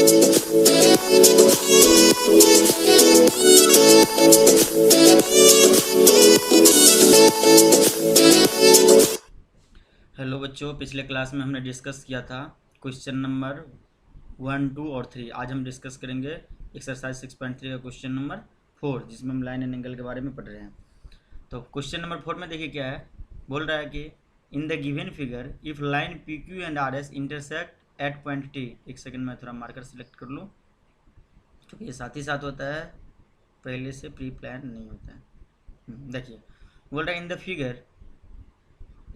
Hello बच्चों, पिछले class में हमने डिस्कस किया था क्वेश्चन नंबर 1, 2 और 3। आज हम डिस्कस करेंगे एक्सरसाइज 6.3 का क्वेश्चन नंबर 4, जिसमें हम लाइन एंड एंगल के बारे में पढ़ रहे हैं। तो क्वेश्चन नंबर 4 में देखिए क्या है, बोल रहा है कि इन the given figure if line P Q and R S intersect eight point T. एक सेकेंड में थोड़ा मार्कर सेलेक्ट कर लूँ, क्योंकि ये साथ ही साथ होता है, पहले से प्री प्लान नहीं होता है। देखिए बोल रहा है in the figure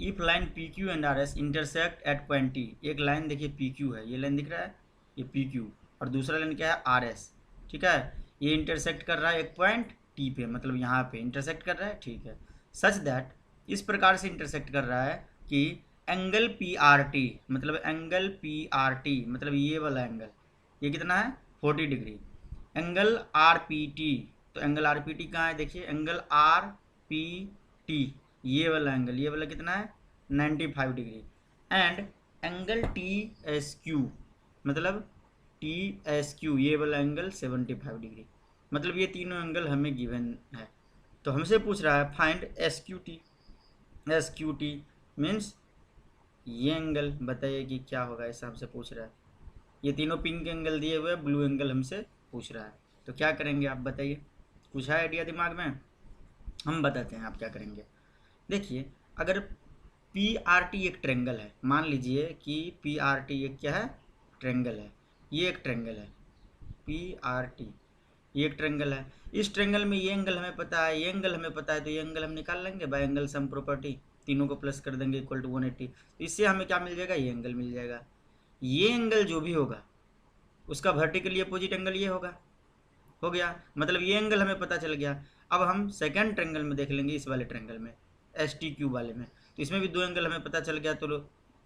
if line P Q and R S intersect eight point T. एक लाइन देखिए पी क्यू है, ये लाइन दिख रहा है, ये पी क्यू, और दूसरा लाइन क्या है आर एस। ठीक है, ये इंटरसेक्ट कर रहा है एक पॉइंट टी पे, मतलब यहाँ पे इंटरसेक्ट कर रहा है। ठीक है, सच दैट, इस प्रकार से इंटरसेक्ट कर रहा है कि एंगल पी आर टी, मतलब एंगल पी आर टी मतलब ये वाला एंगल, ये कितना है 40 degree. Angle R P T, तो एंगल आर पी टी कहाँ है, देखिए एंगल आर पी टी, ये वाला एंगल, ये वाला कितना है 95 degree. And angle T S Q, मतलब टी एस क्यू, ये वाला एंगल 75 डिग्री। मतलब ये तीनों एंगल हमें गिवन है। तो हमसे पूछ रहा है find S Q T. S Q T means ये एंगल, बताइए कि क्या होगा, ऐसा हमसे पूछ रहा है। ये तीनों पिंक एंगल दिए हुए, ब्लू एंगल हमसे पूछ रहा है। तो क्या करेंगे आप बताइए, कुछ है आइडिया दिमाग में? हम बताते हैं आप क्या करेंगे। देखिए, अगर पी आर टी एक ट्रेंगल है, मान लीजिए कि पी आर टी एक क्या है, ट्रेंगल है। ये एक ट्रेंगल है पी आर टी, ये एक ट्रेंगल है। इस ट्रेंगल में ये एंगल हमें पता है, ये एंगल हमें पता है, तो ये एंगल हम निकाल लेंगे बाय एंगल सम प्रॉपर्टी। तीनों को प्लस कर देंगे इक्वल टू 180। तो इससे हमें क्या मिल जाएगा, ये एंगल मिल जाएगा। ये एंगल जो भी होगा उसका वर्टिकली अपोजिट एंगल ये होगा। हो गया, मतलब ये एंगल हमें पता चल गया। अब हम सेकंड ट्रेंगल में देख लेंगे, इस वाले ट्रेंगल में, एस टी क्यू वाले में। तो इसमें भी दो एंगल हमें पता चल गया, तो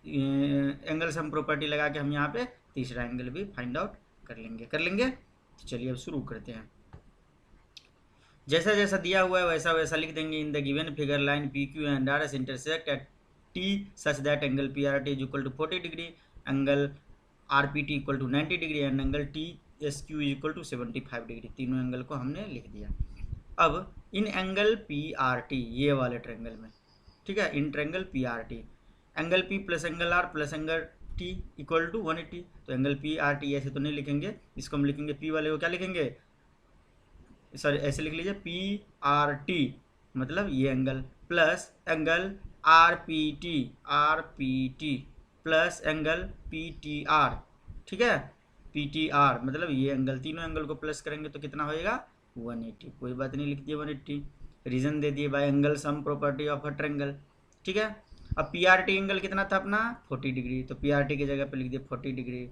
एंगल सम प्रॉपर्टी लगा के हम यहाँ पे तीसरा एंगल भी फाइंड आउट कर लेंगे। तो चलिए अब शुरू करते हैं। जैसा जैसा दिया हुआ है वैसा वैसा लिख देंगे। In the given figure line P Q and R S intersect at T such that angle P R T is equal to 40 degree, angle R P T equal to 90 degree and angle T S Q is equal to 75 degree. तीनों angle को हमने लिख दिया। अब in angle P R T, ये वाले triangle में, ठीक है, in triangle P R T, angle P plus angle R plus angle T equal to 180। तो एंगल पी आर टी ऐसे तो नहीं लिखेंगे, इसको हम लिखेंगे पी वाले को क्या लिखेंगे, सॉरी ऐसे लिख लीजिए, पी आर टी मतलब ये angle, plus angle R P T plus angle P T are. ठीक है, पी टी आर मतलब ये एंगल, तीनों एंगल को प्लस करेंगे तो कितना होएगा 180। कोई बात नहीं, लिख दिए 180। रीजन दे दिए bye angle sum property of a triangle. ठीक है, अब पी आर टी एंगल कितना था अपना 40 डिग्री, तो पी आर टी की जगह पे लिख दिए 40 डिग्री।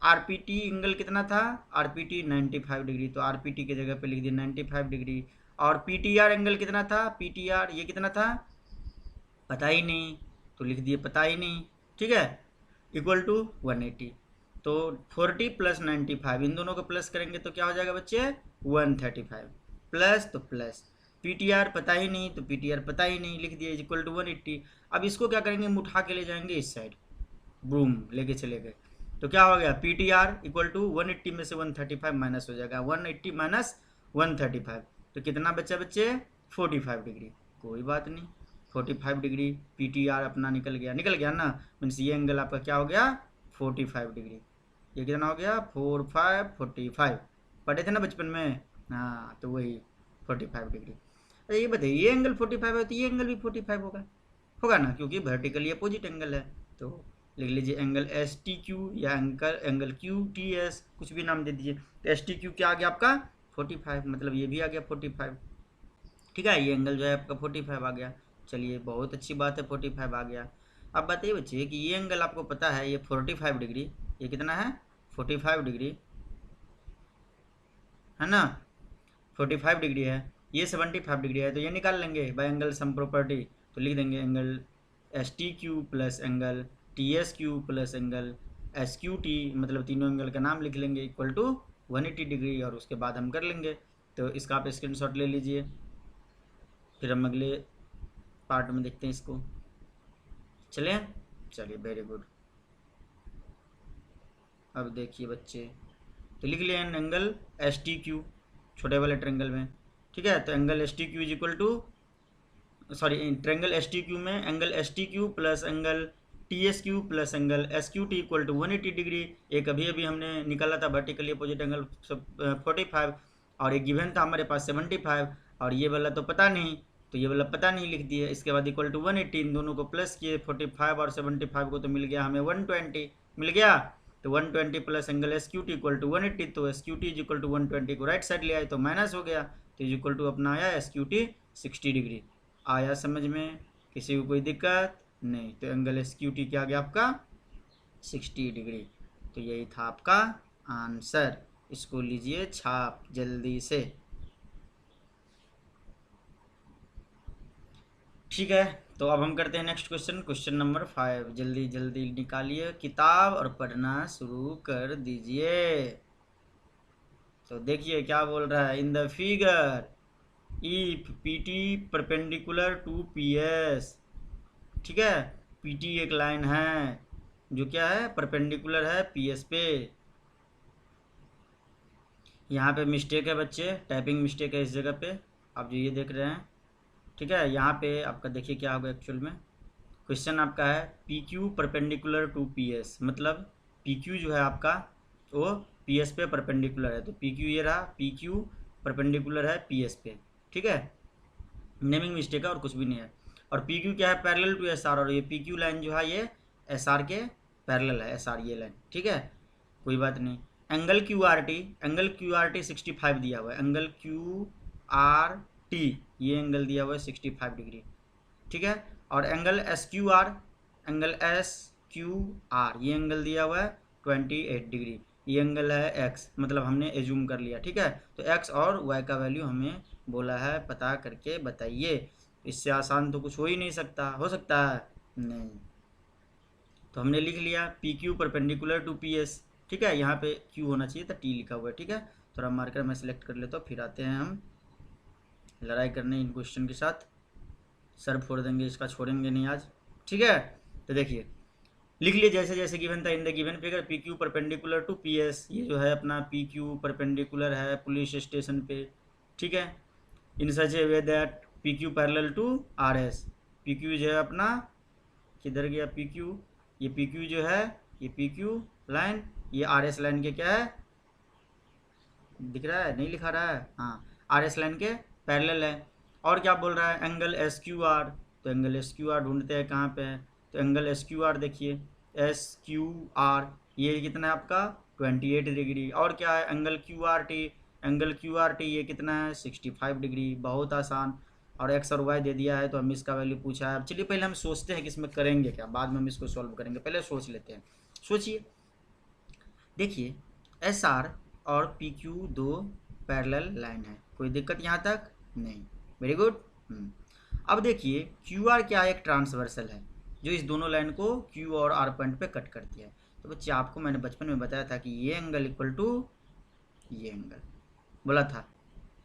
आरपीटी एंगल कितना था, आरपीटी 95 डिग्री, तो आरपीटी की जगह पे लिख दिया 95 डिग्री। और पीटीआर एंगल कितना था, पीटीआर ये कितना था पता ही नहीं, तो लिख दिए पता ही नहीं। ठीक है, इक्वल टू 180। तो 40 प्लस 95, इन दोनों को प्लस करेंगे तो क्या हो जाएगा बच्चे 135, प्लस तो प्लस, पीटीआर पता ही नहीं, तो पीटीआर पता ही नहीं, लिख दिया इक्वल टू 180। अब इसको क्या करेंगे, हम उठा के ले जाएंगे इस साइड, बूम लेके चले गए। तो क्या हो गया, P T R equal to 180 में से 135 माइनस हो जाएगा, 180 माइनस 135, तो कितना बच्चा बच्चे 45 डिग्री। कोई बात नहीं, 45 डिग्री पी टी आर अपना निकल गया ना, मीन्स ये एंगल आपका क्या हो गया 45 डिग्री। ये कितना हो गया 45 पढ़े थे ना बचपन में, हाँ तो वही 45 डिग्री। अरे ये बताइए, ये एंगल 45 है तो ये एंगल भी 45 होगा, होगा ना, क्योंकि वर्टिकली अपोजिट एंगल है। तो लिख लीजिए एंगल एस टी क्यू या एंगल क्यू टी एस, कुछ भी नाम दे दीजिए। तो एस टी क्यू क्या आ गया आपका 45, मतलब ये भी आ गया 45। ठीक है, ये एंगल जो है आपका 45 आ गया। चलिए बहुत अच्छी बात है, 45 आ गया। अब बताइए बच्चे कि ये एंगल आपको पता है ये 45 डिग्री, ये कितना है 45 डिग्री है ना, 45 डिग्री है, ये 75 डिग्री है, तो ये निकाल लेंगे बाय एंगल सम प्रॉपर्टी। तो लिख देंगे angle S T Q plus angle T S Q plus angle S Q T, मतलब तीनों एंगल का नाम लिख लेंगे इक्वल टू 180 डिग्री, और उसके बाद हम कर लेंगे। तो इसका आप स्क्रीनशॉट ले लीजिए, फिर हम अगले पार्ट में देखते हैं इसको। चलिए वेरी गुड। अब देखिए बच्चे, तो लिख लिया एंगल एस टी क्यू छोटे वाले ट्रेंगल में, ठीक है। तो angle S T Q is equal to, sorry triangle S T Q में angle S T Q plus angle T S Q plus angle S Q T equal to 180 degree. एक अभी अभी हमने निकाला था वर्टिकली अपोजिट एंगल 45, और एक given था हमारे पास 75, और ये वाला तो पता नहीं, तो ये वाला पता नहीं लिख दिया। इसके बाद इक्वल टू 180, इन दोनों को प्लस किए, 45 और 75 को, तो मिल गया हमें 120 मिल गया। तो 120 plus angle S Q T equal to 180, तो S Q T is equal to 120 को राइट साइड ले आए तो माइनस हो गया, तो इज इक्वल टू अपना आया एस क्यू टी 60 डिग्री। आया समझ में? किसी को कोई दिक्कत नहीं? तो एंगल एस क्यू टी क्या आ गया आपका 60 डिग्री। तो यही था आपका आंसर। इसको लीजिए छाप जल्दी से, ठीक है। तो अब हम करते हैं नेक्स्ट क्वेश्चन, क्वेश्चन नंबर 5। जल्दी जल्दी निकालिए किताब और पढ़ना शुरू कर दीजिए। तो देखिए क्या बोल रहा है, in the figure if P T perpendicular to P S, ठीक है। पी टी एक लाइन है जो क्या है, परपेंडिकुलर है पी एस पे। यहाँ पे मिस्टेक है बच्चे, टाइपिंग मिस्टेक है इस जगह पे, आप जो ये देख रहे हैं, ठीक है। यहाँ पे आपका देखिए क्या होगा एक्चुअल में। क्वेश्चन आपका है P Q perpendicular to P S, मतलब पी क्यू जो है आपका वो पी एस पे परपेंडिकुलर है। तो पी क्यू ये रहा, पी क्यू परपेंडिकुलर है पी एस पे, ठीक है। नेमिंग मिस्टेक है और कुछ भी नहीं है। और पी क्यू क्या है, पैरेलल टू एस आर, और ये पी क्यू लाइन जो है ये एस आर के पैरेलल है, एस आर ये लाइन, ठीक है, कोई बात नहीं। Angle Q R T, angle Q R T 65 दिया हुआ है, एंगल क्यू आर टी ये एंगल दिया हुआ है 65 डिग्री, ठीक है। और angle S Q R, angle S Q R ये एंगल दिया हुआ है 28 डिग्री, ये एंगल है एक्स, मतलब हमने एज्यूम कर लिया, ठीक है। तो एक्स और वाई का वैल्यू हमें बोला है पता करके बताइए। इससे आसान तो कुछ हो ही नहीं सकता, हो सकता है नहीं। तो हमने लिख लिया P Q perpendicular to P S, ठीक है। यहाँ पे क्यू होना चाहिए था, टी लिखा हुआ है, ठीक है। थोड़ा मार्कर मैं सिलेक्ट कर लेता हूँ, फिर आते हैं हम लड़ाई करने इन क्वेश्चन के साथ। सर फोड़ देंगे इसका, छोड़ेंगे नहीं आज, ठीक है। तो देखिए लिख लिए जैसे जैसे गिवन था, in the given figure P Q perpendicular to P S, ये जो है अपना पी क्यू परपेंडिकुलर है पुलिस स्टेशन पे, ठीक है। In such a way that P Q parallel to R S, P Q जो है अपना किधर गया पी क्यू, ये पी क्यू जो है ये पी क्यू लाइन ये आर एस लाइन के क्या है, दिख रहा है नहीं लिखा रहा है, हाँ आर एस लाइन के पैरेलल है। और क्या बोल रहा है, एंगल एस क्यू आर, तो एंगल एस क्यू आर ढूंढते हैं कहाँ पे है। तो एंगल एस क्यू आर देखिए, एस क्यू आर ये कितना है आपका 28 डिग्री। और क्या है angle Q R T, angle Q R T ये कितना है 65 डिग्री, बहुत आसान। और एक्स और वाई दे दिया है तो हम इसका वैल्यू पूछा है। अब चलिए पहले हम सोचते हैं कि इसमें करेंगे क्या, बाद में हम इसको सॉल्व करेंगे, पहले सोच लेते हैं। सोचिए, देखिए एस आर और पी क्यू दो पैरेलल लाइन है, कोई दिक्कत यहाँ तक नहीं, वेरी गुड। अब देखिए क्यू आर क्या है, एक ट्रांसवर्सल है जो इस दोनों लाइन को क्यू और आर पॉइंट पे कट करती है। तो बच्चे आपको मैंने बचपन में बताया था कि ये एंगल इक्वल टू ये एंगल बोला था,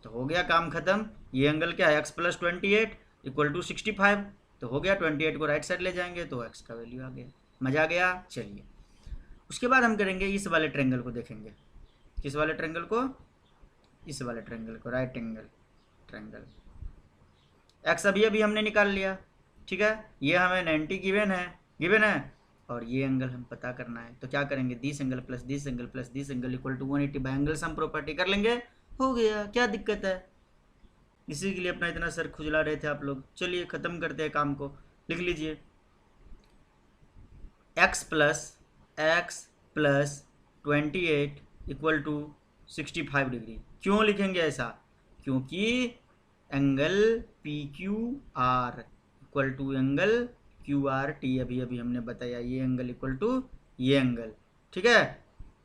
तो हो गया काम खत्म। ये एंगल क्या है एक्स प्लस 28 इक्वल टू 65, तो हो गया 28 को राइट साइड ले जाएंगे तो एक्स का वैल्यू आ गया, मजा आ गया। चलिए उसके बाद हम करेंगे इस वाले ट्रेंगल को, देखेंगे किस वाले ट्रेंगल को, इस वाले ट्रेंगल को, राइट एंगल ट्रेंगल। एक्स अभी अभी हमने निकाल लिया, ठीक है, ये हमें 90 गिवन है, और ये एंगल हम पता करना है। तो क्या करेंगे, this angle plus this angle plus this angle equal to 180 by angle sum property कर लेंगे, हो गया, क्या दिक्कत है। इसी के लिए अपना इतना सर खुजला रहे थे आप लोग। चलिए खत्म करते हैं काम को, लिख लीजिए x plus 28 equal to 65 degree. क्यों लिखेंगे ऐसा, क्योंकि angle P Q R equal to angle Q R T, अभी अभी हमने बताया ये एंगल इक्वल टू ये एंगल, ठीक है।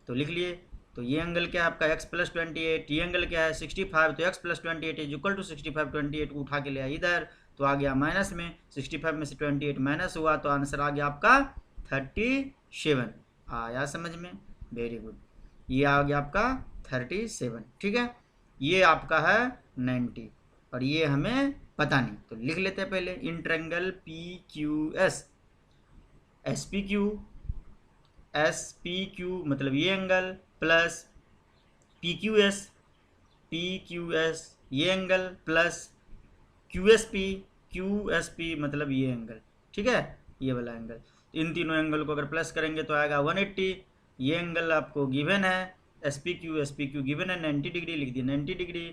तो लिख लिए, तो ये एंगल क्या है आपका एक्स प्लस 28, ये एंगल क्या है 65, तो x plus 28 is equal to 65, 28 को उठा के ले आया इधर, तो आ गया माइनस में, 65 में से 28 माइनस हुआ तो आंसर आ गया आपका 37। आया समझ में, वेरी गुड, ये आ गया आपका 37, ठीक है। ये आपका है 90 और ये हमें पता नहीं, तो लिख लेते हैं पहले in triangle P Q S, S P Q मतलब ये angle plus P Q S ये angle plus Q S P मतलब ये एंगल, ठीक है, ये वाला एंगल। इन तीनों एंगल को अगर प्लस करेंगे तो आएगा 180। ये एंगल आपको गिवन है, एस पी क्यू गिवन है 90 डिग्री, लिख दिया 90 degree.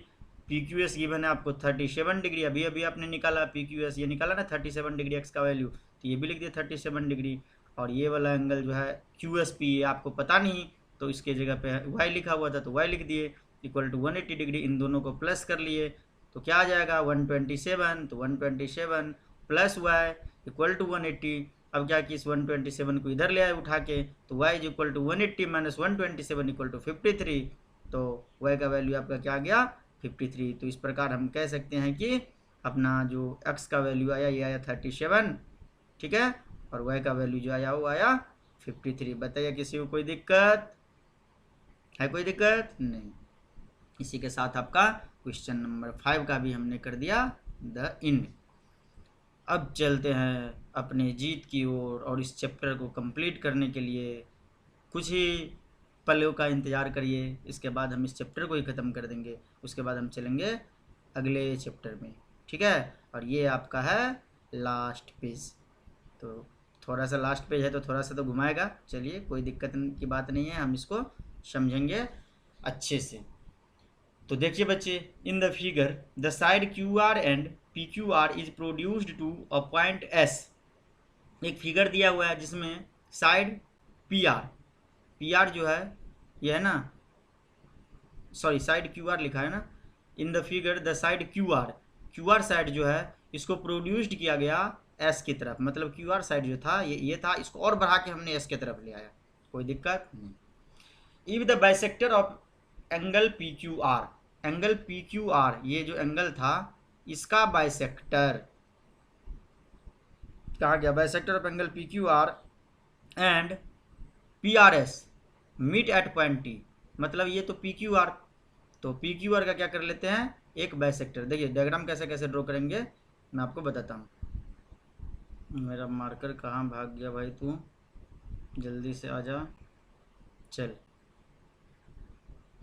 P Q S given है आपको 37 डिग्री, अभी अभी आपने निकाला पी क्यू एस, ये निकाला ना 37 डिग्री एक्स का वैल्यू, तो ये भी लिख दिया 37 डिग्री। और ये वाला एंगल जो है क्यू एस पी ये आपको पता नहीं, तो इसके जगह पे वाई लिखा हुआ था तो वाई लिख दिए, इक्वल टू 180 डिग्री। इन दोनों को प्लस कर लिए तो क्या आ जाएगा 127, तो 127 प्लस वाई इक्वल टू 180। अब क्या कि इस 127 को इधर ले आए उठा के, तो y is equal to 180 minus 127 equal to 53, तो y का वैल्यू आपका क्या आ गया 53। तो इस प्रकार हम कह सकते हैं कि अपना जो x का वैल्यू आया ये आया 37, ठीक है, और y का वैल्यू जो आया वो आया 53। बताइए किसी को कोई दिक्कत है? कोई दिक्कत नहीं। इसी के साथ आपका क्वेश्चन नंबर 5 का भी हमने कर दिया द इन। अब चलते हैं अपने जीत की ओर, और इस चैप्टर को कंप्लीट करने के लिए कुछ ही पलों का इंतज़ार करिए, इसके बाद हम इस चैप्टर को ही ख़त्म कर देंगे, उसके बाद हम चलेंगे अगले चैप्टर में, ठीक है। और ये आपका है लास्ट पेज, तो थोड़ा सा लास्ट पेज है तो थोड़ा सा तो घुमाएगा, चलिए कोई दिक्कत की बात नहीं है, हम इसको समझेंगे अच्छे से। तो देखिए बच्चे, in the figure the side Q R and P Q R is produced to a point S. एक फिगर दिया हुआ है जिसमें साइड पी आर जो है ये है ना, सॉरी साइड क्यू आर लिखा है ना, इन the figure the side Q are side जो है इसको प्रोड्यूस्ड किया गया एस की तरफ, मतलब क्यू आर साइड जो था ये था, इसको और बढ़ा के हमने एस की तरफ ले आया, कोई दिक्कत नहीं। If the bisector of angle P Q R, angle P Q R ये जो एंगल था इसका बाइसेक्टर कहा गया, bisector of angle P Q R and P R S meet at point T, मतलब ये तो पी क्यू आर, तो पी क्यू आर का क्या कर लेते हैं एक बाइसेक्टर। देखिए डायग्राम कैसे कैसे ड्रॉ करेंगे मैं आपको बताता हूँ। मेरा मार्कर कहाँ भाग गया भाई, तू जल्दी से आ जा, चल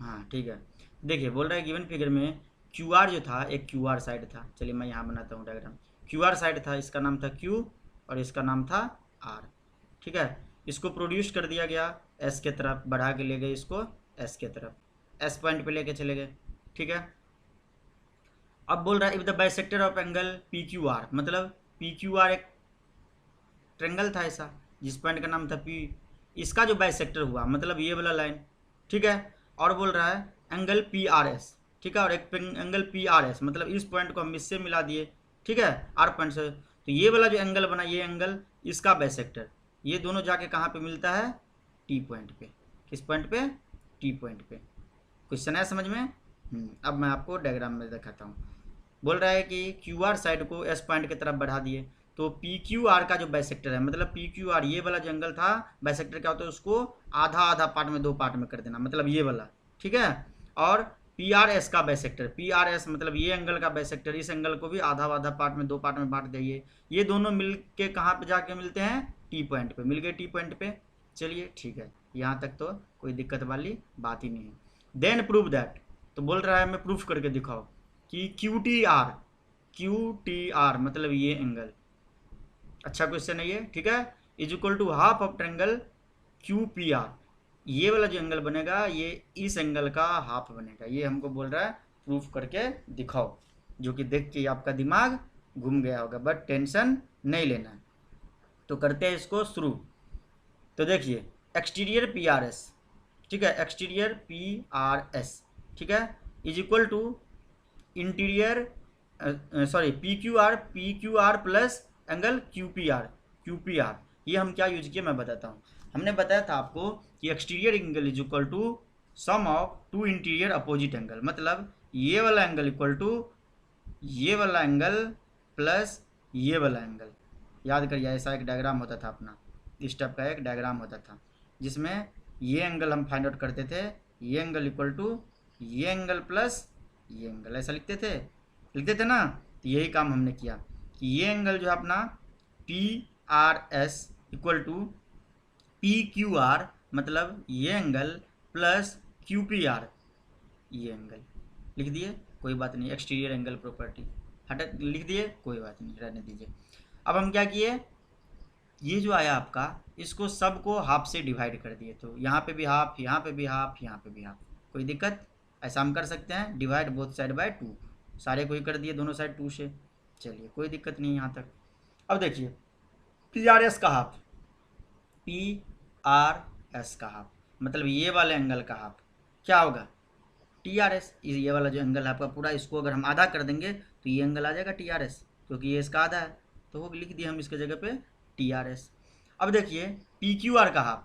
हाँ ठीक है। देखिए बोल रहा है गिवन फिगर में क्यू आर जो था एक क्यू आर साइड था, चलिए मैं यहाँ बनाता हूँ डायग्राम। क्यू आर साइड था, इसका नाम था क्यू और इसका नाम था आर, ठीक है। इसको प्रोड्यूस कर दिया गया एस के तरफ, बढ़ा के ले गए इसको एस के तरफ, एस पॉइंट पे लेके चले गए, ठीक है। अब बोल रहा है if the bisector of angle P Q R, मतलब पी क्यू आर एक ट्रेंगल था ऐसा जिस पॉइंट का नाम था पी, इसका जो बाइसेक्टर हुआ मतलब ये वाला लाइन, ठीक है। और बोल रहा है एंगल पी आर एस, ठीक है, और एक एंगल पी आर एस, मतलब इस पॉइंट को हम इससे मिला दिए, ठीक है, आर पॉइंट से, तो ये वाला जो एंगल बना ये एंगल इसका बाइसेक्टर, ये दोनों जाके कहाँ पे मिलता है टी पॉइंट पे। किस पॉइंट पे? टी पॉइंट पे। क्वेश्चन है समझ में? अब मैं आपको डायग्राम में दिखाता हूँ। बोल रहा है कि क्यू आर साइड को एस पॉइंट की तरफ बढ़ा दिए, तो पी क्यू आर का जो बाइसेक्टर है, मतलब पी क्यू आर ये वाला जो एंगल था, बाइसेक्टर क्या होता है उसको आधा आधा पार्ट में, दो पार्ट में कर देना, मतलब ये वाला, ठीक है। और पी आर एस का बाइसेक्टर, पी आर एस मतलब ये एंगल का बाइसेक्टर, इस एंगल को भी आधा आधा पार्ट में, दो पार्ट में बांट दिए। ये दोनों मिल के कहाँ पे जाके मिलते हैं टी पॉइंट पे, मिल गए टी पॉइंट पे। चलिए ठीक है, यहाँ तक तो कोई दिक्कत वाली बात ही नहीं है। देन प्रूव दैट, तो बोल रहा है मैं प्रूफ करके दिखाओ कि क्यू टी आर मतलब ये एंगल, अच्छा क्वेश्चन है ये, ठीक है, is equal to half of triangle Q P R, ये वाला जो एंगल बनेगा ये इस एंगल का हाफ बनेगा, ये हमको बोल रहा है प्रूफ करके दिखाओ, जो कि देख के आपका दिमाग घूम गया होगा, बट टेंशन नहीं लेना है। तो करते हैं इसको शुरू। तो देखिए एक्सटीरियर पी आर एस, ठीक है, एक्सटीरियर पी आर एस, ठीक है, is equal to interior sorry P Q are plus angle Q P R. ये हम क्या यूज किए मैं बताता हूँ। हमने बताया था आपको कि exterior angle is equal to sum of two interior opposite angle, मतलब ये वाला एंगल इक्वल टू ये वाला एंगल प्लस ये वाला एंगल। याद करिए ऐसा एक डायग्राम होता था अपना, इस टाइप का एक डायग्राम होता था जिसमें ये एंगल हम फाइंड आउट करते थे, ये एंगल इक्वल टू ये एंगल प्लस ये एंगल, ऐसा लिखते थे ना। तो यही काम हमने किया कि ये एंगल जो है अपना P R S equal to P Q R, मतलब ये angle plus Q P R, ये एंगल लिख दिए, कोई बात नहीं। एक्सटीरियर एंगल प्रॉपर्टी हटा लिख दिए, कोई बात नहीं, रहने दीजिए। अब हम क्या किए, ये जो आया आपका, इसको सबको हाफ से डिवाइड कर दिए, तो यहाँ पे भी हाफ, यहाँ पे भी हाफ, यहाँ पे भी हाफ। कोई दिक्कत? ऐसा हम कर सकते हैं, डिवाइड बोथ साइड बाय 2, सारे को ही कर दिए दोनों साइड 2 से। चलिए कोई दिक्कत नहीं यहाँ तक। अब देखिए पी आर एस का हाफ, पी आर एस का हाफ मतलब ये वाले एंगल का हाफ क्या होगा, टी आर एस। ये वाला जो एंगल है आपका पूरा, इसको अगर हम आधा कर देंगे तो ये एंगल आ जाएगा टी आर एस, क्योंकि ये इसका आधा है, तो वो लिख दिए हम इसके जगह पे टी आर एस। अब देखिए पी क्यू आर का हाफ,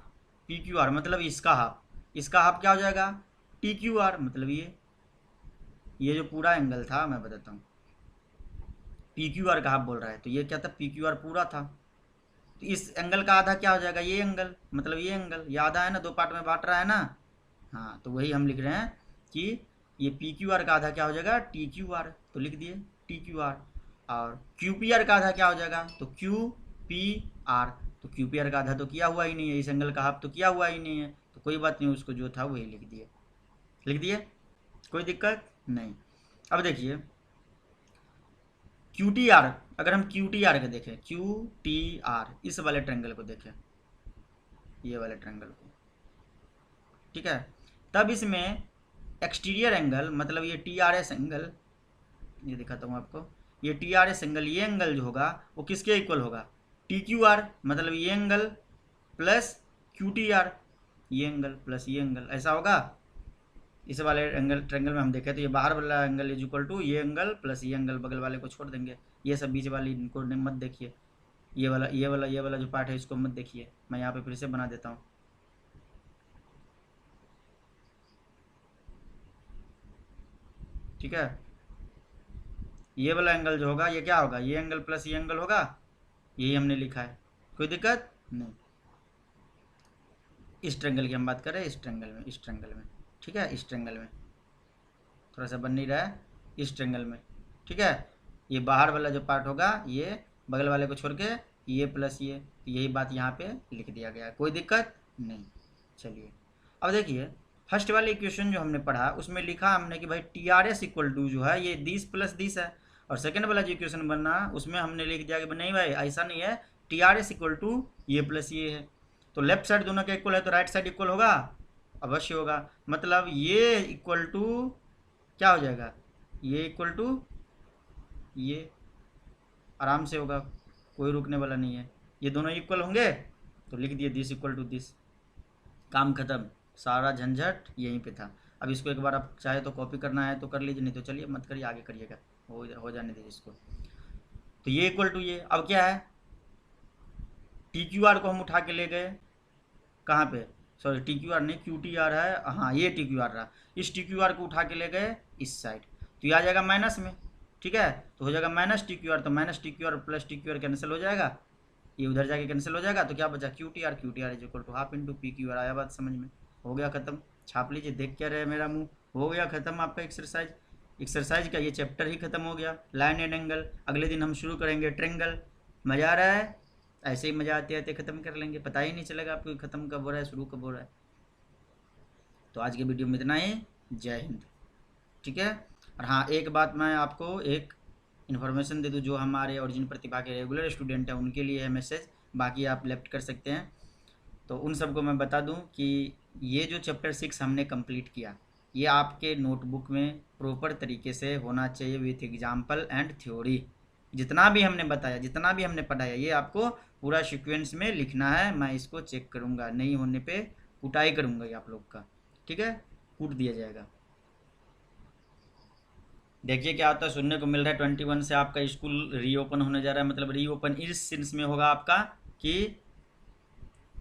पी क्यू आर मतलब इसका हाफ, इसका हाफ क्या हो जाएगा, टी क्यू आर मतलब ये जो पूरा एंगल था, मैं बताता हूँ, पी क्यू आर का हाफ बोल रहा है, तो ये क्या था, पी क्यू आर पूरा था। तो इस एंगल का आधा क्या हो जाएगा, ये एंगल मतलब ये एंगल, ये आधा है ना, दो पार्ट में बांट रहा है ना। हाँ तो वही हम लिख रहे हैं कि ये पी क्यू आर का आधा क्या हो जाएगा, टी क्यू आर, तो लिख दिए टी क्यू आर। और क्यू पी आर का आधा क्या हो जाएगा, तो क्यू पी आर, तो क्यू पी आर का आधा तो किया हुआ ही नहीं है, इस एंगल का हाफ तो किया हुआ ही नहीं है, तो कोई बात नहीं, उसको जो था वही लिख दिए, लिख दिए, कोई दिक्कत नहीं। अब देखिए क्यू टी आर, अगर हम क्यू टी आर के देखें, क्यू टी आर इस वाले ट्रेंगल को देखें, ये वाले ट्रेंगल को, ठीक है, तब इसमें एक्सटीरियर एंगल मतलब ये टी आर एस एंगल, ये दिखाता हूँ आपको, ये टी आर एस एंगल, ये एंगल जो होगा वो किसके इक्वल होगा, टी क्यू आर मतलब ये angle plus Q T are, ये एंगल प्लस ये एंगल, ऐसा होगा। इस वाले एंगल ट्रेंगल में हम देखें तो ये बाहर वाला एंगल इज इक्वल टू ये एंगल प्लस ये एंगल, बगल वाले को छोड़ देंगे, ये सब बीच वाली इनको मत देखिए, ये वाला जो पार्ट है इसको मत देखिए, मैं यहाँ पे फिर से बना देता हूँ। ठीक है, ये वाला एंगल जो होगा ये क्या होगा, ये एंगल प्लस ये एंगल होगा, यही हमने लिखा है, कोई दिक्कत नहीं। इस ट्रेंगल की हम बात करें, इस ट्रेंगल में, इस ट्रेंगल में, ठीक है, इस ट्रेंगल में थोड़ा सा बन नहीं रहा है, इस ट्रेंगल में, ठीक है, ये बाहर वाला जो पार्ट होगा ये बगल वाले को छोड़ के ये प्लस ये, तो यही बात यहाँ पे लिख दिया गया है, कोई दिक्कत नहीं। चलिए अब देखिए फर्स्ट वाले इक्वेशन जो हमने पढ़ा उसमें लिखा हमने कि भाई T R S equal to जो है ये 20 प्लस 20 है, और सेकेंड वाला जो इक्वेशन बना उसमें हमने लिख दिया कि नहीं भाई ऐसा नहीं है, T R S equal to ये प्लस ये है, तो लेफ्ट साइड दोनों का इक्वल है तो राइट साइड इक्वल होगा, अवश्य होगा, मतलब ये इक्वल टू क्या हो जाएगा, ये इक्वल टू ये, आराम से होगा, कोई रुकने वाला नहीं है, ये दोनों इक्वल होंगे तो लिख दिए दिस इक्वल टू दिस, काम खत्म, सारा झंझट यहीं पे था। अब इसको एक बार आप चाहे तो कॉपी करना है तो कर लीजिए, नहीं तो चलिए मत करिए, आगे करिएगा, हो जाने दीजिए इसको। तो ये इक्वल टू ये, अब क्या है, टी क्यू आर को हम उठा के ले गए कहाँ पे, सॉरी टी क्यू आर नहीं, क्यू टी आर है, हाँ ये टी क्यू आर रहा, इस टी क्यू आर को उठा के ले गए इस साइड, तो ये आ जाएगा माइनस में, ठीक है, तो हो जाएगा माइनस टी क्यू आर, तो minus T Q R plus T Q R cancel हो जाएगा, ये उधर जाके कैंसिल हो जाएगा, तो क्या बचा Q T R, Q T R is equal to half into P Q R, आया बात समझ में, हो गया खत्म, छाप लीजिए, देख क्या रहे मेरा मुंह, हो गया खत्म आपका एक्सरसाइज, एक्सरसाइज का ये चैप्टर ही खत्म हो गया, लाइन एंड एंगल, अगले दिन हम शुरू करेंगे ट्रेंगल, मज़ा आ रहा है, ऐसे ही मज़ा आते आते ख़त्म कर लेंगे, पता ही नहीं चलेगा आपको ख़त्म कब हो रहा है शुरू कब हो रहा है। तो आज के वीडियो में इतना ही, जय हिंद, ठीक है। और हाँ एक बात मैं आपको एक इन्फॉर्मेशन दे दूँ, जो हमारे ओरिजिन प्रतिभा के रेगुलर स्टूडेंट हैं उनके लिए है मैसेज, बाकी आप लेफ्ट कर सकते हैं, तो उन सबको मैं बता दूं कि ये जो चैप्टर 6 हमने कंप्लीट किया ये आपके नोटबुक में प्रॉपर तरीके से होना चाहिए विथ एग्जाम्पल एंड थ्योरी, जितना भी हमने बताया, जितना भी हमने पढ़ाया, ये आपको पूरा सीक्वेंस में लिखना है, मैं इसको चेक करूँगा, नहीं होने पे कुटाई करूँगा ये आप लोग का, ठीक है, कूट दिया जाएगा। देखिए क्या होता है, सुनने को मिल रहा है 21 से आपका स्कूल रीओपन होने जा रहा है, मतलब रीओपन इस सेंस में होगा आपका कि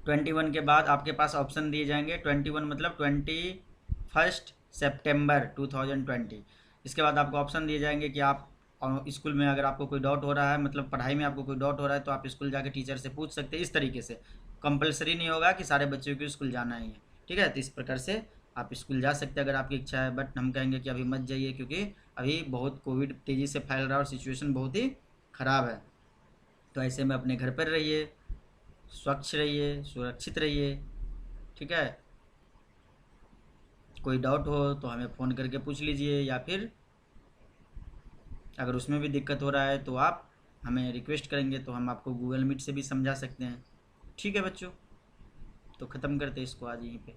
21 के बाद आपके पास ऑप्शन दिए जाएंगे, 21 मतलब 21 सितंबर 2020, इसके बाद आपको ऑप्शन दिए जाएंगे कि आप स्कूल में अगर आपको कोई डाउट हो रहा है, मतलब पढ़ाई में आपको कोई डाउट हो रहा है तो आप स्कूल जाके टीचर से पूछ सकते हैं, इस तरीके से, कंपलसरी नहीं होगा कि सारे बच्चों को स्कूल जाना ही है, ठीक है, तो इस प्रकार से आप स्कूल जा सकते हैं अगर आपकी इच्छा है, बट हम कहेंगे कि अभी मत जाइए क्योंकि अभी बहुत कोविड तेज़ी से फैल रहा है और सिचुएशन बहुत ही ख़राब है, तो ऐसे में अपने घर पर रहिए, स्वच्छ रहिए, सुरक्षित रहिए, ठीक है, कोई डाउट हो तो हमें फ़ोन करके पूछ लीजिए, या फिर अगर उसमें भी दिक्कत हो रहा है तो आप हमें रिक्वेस्ट करेंगे तो हम आपको गूगल मीट से भी समझा सकते हैं। ठीक है बच्चों, तो ख़त्म करते हैं इसको आज यहीं पे।